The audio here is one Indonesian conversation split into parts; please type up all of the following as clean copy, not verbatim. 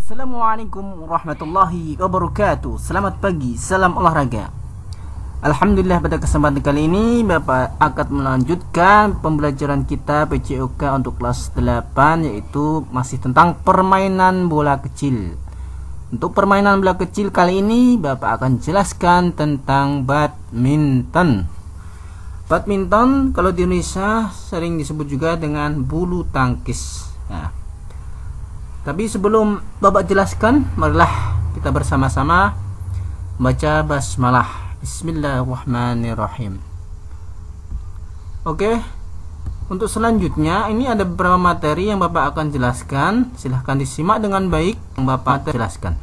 Assalamualaikum warahmatullahi wabarakatuh. Selamat pagi, salam olahraga. Alhamdulillah, pada kesempatan kali ini Bapak akan melanjutkan pembelajaran kita PCOK untuk kelas 8, yaitu masih tentang permainan bola kecil. Untuk permainan bola kecil kali ini Bapak akan jelaskan tentang badminton. Badminton kalau di Indonesia sering disebut juga dengan bulu tangkis. Nah, tapi sebelum Bapak jelaskan, marilah kita bersama-sama baca basmalah. Bismillahirrahmanirrahim. Oke, untuk selanjutnya ini ada beberapa materi yang Bapak akan jelaskan. Silahkan disimak dengan baik yang Bapak jelaskan.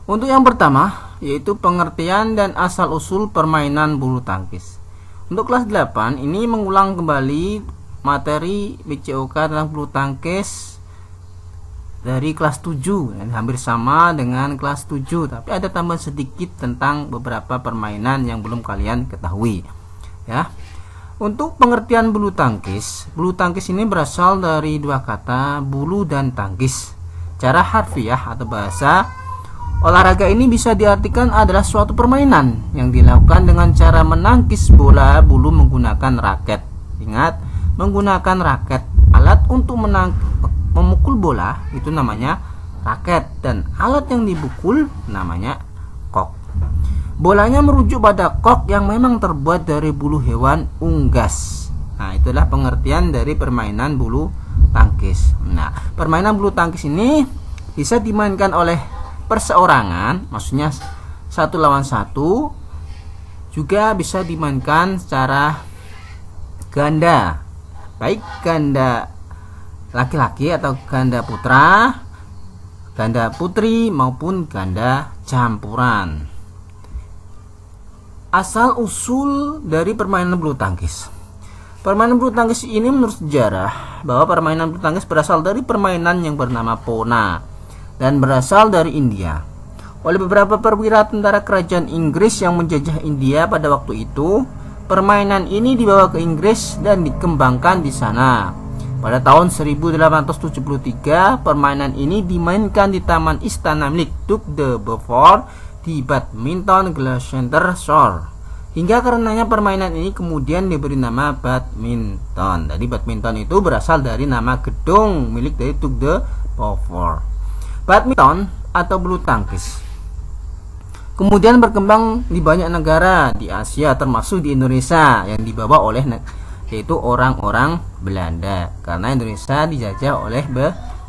Untuk yang pertama, yaitu pengertian dan asal-usul permainan bulu tangkis. Untuk kelas 8 ini mengulang kembali materi PCOK tentang bulu tangkis dari kelas 7, hampir sama dengan kelas 7, tapi ada tambahan sedikit tentang beberapa permainan yang belum kalian ketahui ya. Untuk pengertian bulu tangkis ini berasal dari dua kata, bulu dan tangkis. Cara harfiah atau bahasa olahraga ini bisa diartikan adalah suatu permainan yang dilakukan dengan cara menangkis bola bulu menggunakan raket. Ingat, menggunakan raket. Alat untuk memukul bola itu namanya raket, dan alat yang dipukul namanya kok. Bolanya merujuk pada kok yang memang terbuat dari bulu hewan unggas. Nah, itulah pengertian dari permainan bulu tangkis. Nah, permainan bulu tangkis ini bisa dimainkan oleh perseorangan, maksudnya satu lawan satu, juga bisa dimainkan secara ganda, baik ganda laki-laki atau ganda putra, ganda putri, maupun ganda campuran. Asal usul dari permainan bulu tangkis. Permainan bulu tangkis ini menurut sejarah bahwa permainan bulu tangkis berasal dari permainan yang bernama pona dan berasal dari India. Oleh beberapa perwira tentara kerajaan Inggris yang menjajah India pada waktu itu, permainan ini dibawa ke Inggris dan dikembangkan di sana. Pada tahun 1873, permainan ini dimainkan di Taman Istana milik Duke de Beaufort di Badminton Gloucestershire. Hingga karenanya permainan ini kemudian diberi nama badminton. Jadi badminton itu berasal dari nama gedung milik dari Duke de Beaufort. Badminton atau bulu tangkis kemudian berkembang di banyak negara di Asia, termasuk di Indonesia, yang dibawa oleh yaitu orang-orang Belanda, karena Indonesia dijajah oleh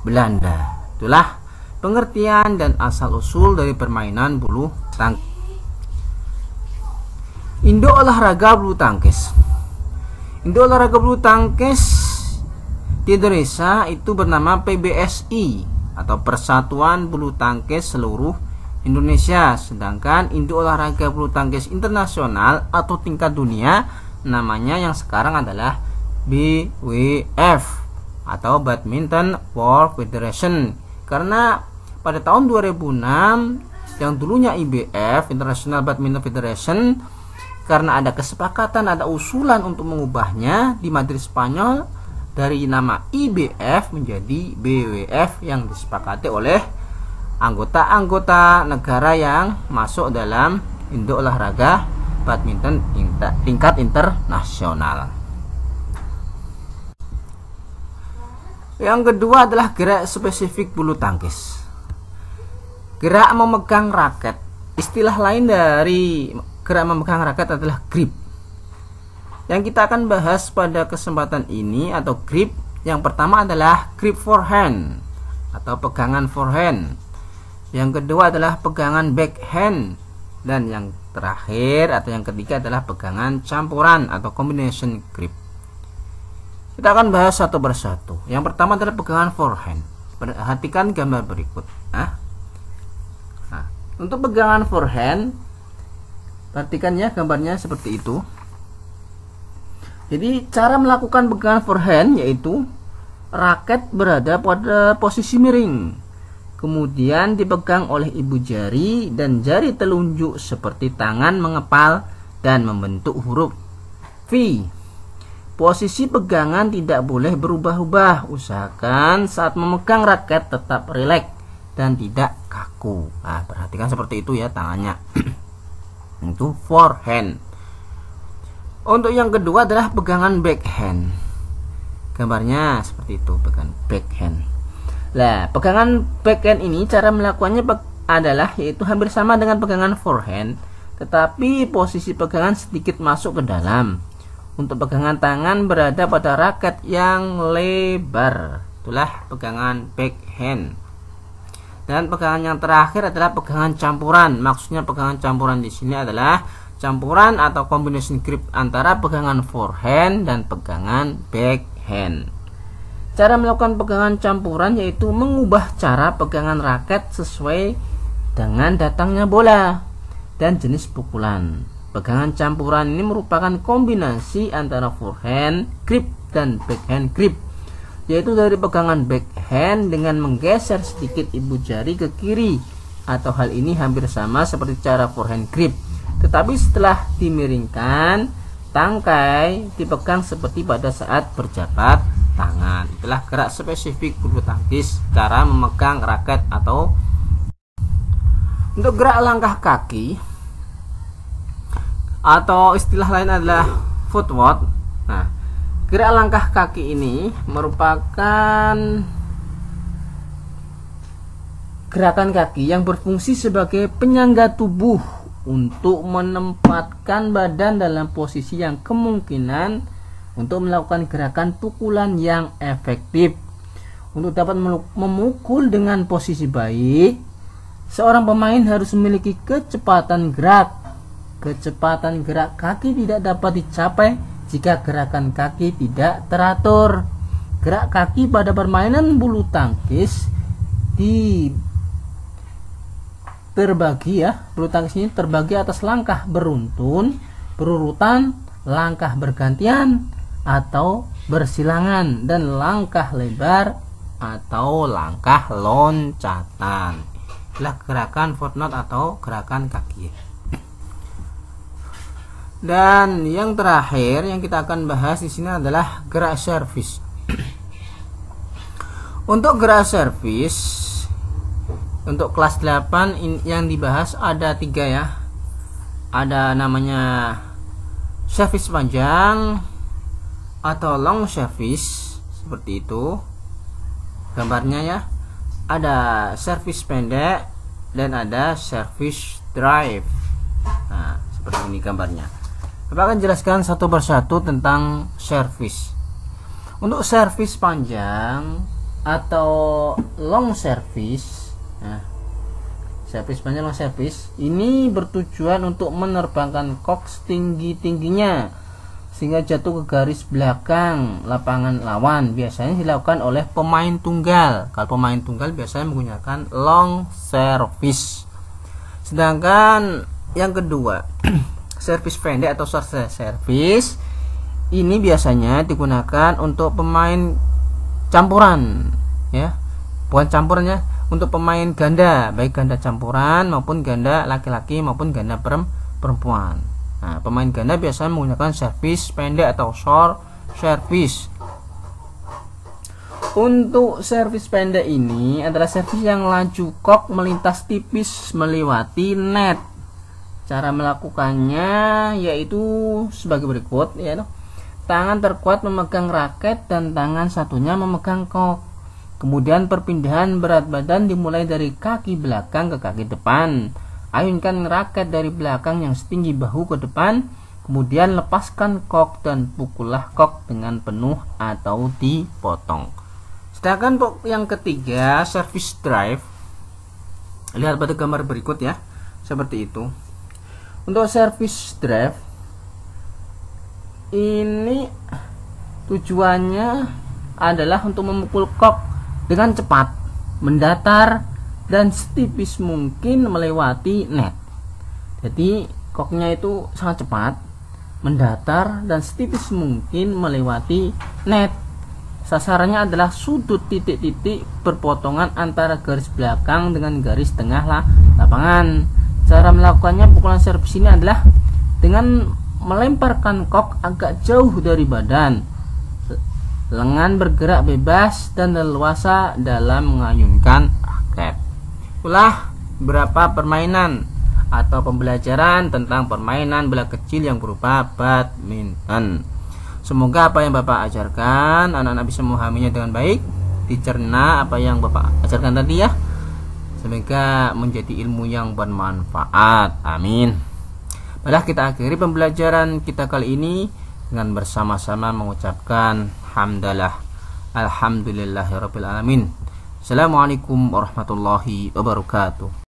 Belanda. Itulah pengertian dan asal-usul dari permainan bulu tangkis. Indo olahraga bulu tangkis. Indo olahraga bulu tangkis di Indonesia itu bernama PBSI atau Persatuan Bulu Tangkis Seluruh Indonesia, sedangkan Indo olahraga bulu tangkis internasional atau tingkat dunia namanya yang sekarang adalah BWF atau Badminton World Federation, karena pada tahun 2006 yang dulunya IBF, International Badminton Federation, karena ada kesepakatan, ada usulan untuk mengubahnya di Madrid, Spanyol, dari nama IBF menjadi BWF yang disepakati oleh anggota-anggota negara yang masuk dalam Indo olahraga badminton tingkat internasional. Yang kedua adalah gerak spesifik bulu tangkis. Gerak memegang raket. Istilah lain dari gerak memegang raket adalah grip. Yang kita akan bahas pada kesempatan ini atau grip, yang pertama adalah grip forehand atau pegangan forehand. Yang kedua adalah pegangan backhand, dan yang terakhir atau yang ketiga adalah pegangan campuran atau combination grip. Kita akan bahas satu persatu. Yang pertama adalah pegangan forehand. Perhatikan gambar berikut. Nah, untuk pegangan forehand, perhatikan ya gambarnya seperti itu. Jadi cara melakukan pegangan forehand yaitu raket berada pada posisi miring, kemudian dipegang oleh ibu jari dan jari telunjuk seperti tangan mengepal dan membentuk huruf V. Posisi pegangan tidak boleh berubah-ubah. Usahakan saat memegang raket tetap rileks dan tidak kaku. Nah, perhatikan seperti itu ya tangannya. Itu forehand. Untuk yang kedua adalah pegangan backhand. Gambarnya seperti itu, pegangan backhand. Nah, pegangan backhand ini cara melakukannya adalah yaitu hampir sama dengan pegangan forehand, tetapi posisi pegangan sedikit masuk ke dalam. Untuk pegangan tangan berada pada raket yang lebar. Itulah pegangan backhand. Dan pegangan yang terakhir adalah pegangan campuran. Maksudnya pegangan campuran di sini adalah campuran atau combination grip antara pegangan forehand dan pegangan backhand. Cara melakukan pegangan campuran yaitu mengubah cara pegangan raket sesuai dengan datangnya bola dan jenis pukulan. Pegangan campuran ini merupakan kombinasi antara forehand grip dan backhand grip, yaitu dari pegangan backhand dengan menggeser sedikit ibu jari ke kiri, atau hal ini hampir sama seperti cara forehand grip. Tetapi setelah dimiringkan, tangkai dipegang seperti pada saat berjabat tangan. Itulah gerak spesifik bulu tangkis, cara memegang raket. Atau untuk gerak langkah kaki atau istilah lain adalah footwork. Nah, gerak langkah kaki ini merupakan gerakan kaki yang berfungsi sebagai penyangga tubuh untuk menempatkan badan dalam posisi yang kemungkinan untuk melakukan gerakan pukulan yang efektif. Untuk dapat memukul dengan posisi baik, seorang pemain harus memiliki kecepatan gerak. Kecepatan gerak kaki tidak dapat dicapai jika gerakan kaki tidak teratur. Gerak kaki pada permainan bulu tangkis terbagi ya, bulu tangkis ini terbagi atas langkah beruntun, berurutan, langkah bergantian atau bersilangan, dan langkah lebar atau langkah loncatan. Itulah gerakan footwork atau gerakan kaki. Dan yang terakhir yang kita akan bahas di sini adalah gerak servis. Untuk gerak servis untuk kelas 8 yang dibahas ada 3 ya. Ada namanya servis panjang atau long service, seperti itu gambarnya ya. Ada servis pendek dan ada servis drive. Nah, seperti ini gambarnya. Bapak akan jelaskan satu persatu tentang servis. Untuk servis panjang atau long service, nah, servis panjang long service ini bertujuan untuk menerbangkan kok setinggi-tingginya sehingga jatuh ke garis belakang lapangan lawan. Biasanya dilakukan oleh pemain tunggal. Kalau pemain tunggal biasanya menggunakan long service. Sedangkan yang kedua, servis pendek atau short service ini biasanya digunakan untuk pemain campuran ya, bukan campurannya, untuk pemain ganda, baik ganda campuran maupun ganda laki-laki maupun ganda perempuan. Nah, pemain ganda biasanya menggunakan servis pendek atau short service. Untuk servis pendek ini adalah servis yang laju kok melintas tipis melewati net. Cara melakukannya yaitu sebagai berikut ya. Tangan terkuat memegang raket dan tangan satunya memegang kok. Kemudian perpindahan berat badan dimulai dari kaki belakang ke kaki depan. Ayunkan raket dari belakang yang setinggi bahu ke depan. Kemudian lepaskan kok dan pukullah kok dengan penuh atau dipotong. Sedangkan yang ketiga, service drive. Lihat pada gambar berikut ya. Seperti itu. Untuk service drive ini tujuannya adalah untuk memukul kok dengan cepat, mendatar, dan setipis mungkin melewati net. Jadi koknya itu sangat cepat, mendatar, dan setipis mungkin melewati net. Sasarannya adalah sudut titik-titik berpotongan antara garis belakang dengan garis tengah lapangan. Cara melakukannya pukulan servis ini adalah dengan melemparkan kok agak jauh dari badan. Lengan bergerak bebas dan leluasa dalam mengayunkan raket. ulah beberapa permainan atau pembelajaran tentang permainan bola kecil yang berupa badminton. Semoga apa yang Bapak ajarkan anak-anak bisa memahaminya dengan baik, dicerna apa yang Bapak ajarkan tadi ya. Semoga menjadi ilmu yang bermanfaat. Amin. Baiklah, kita akhiri pembelajaran kita kali ini dengan bersama-sama mengucapkan hamdalah. Alhamdulillahirabbil alamin. Assalamualaikum warahmatullahi wabarakatuh.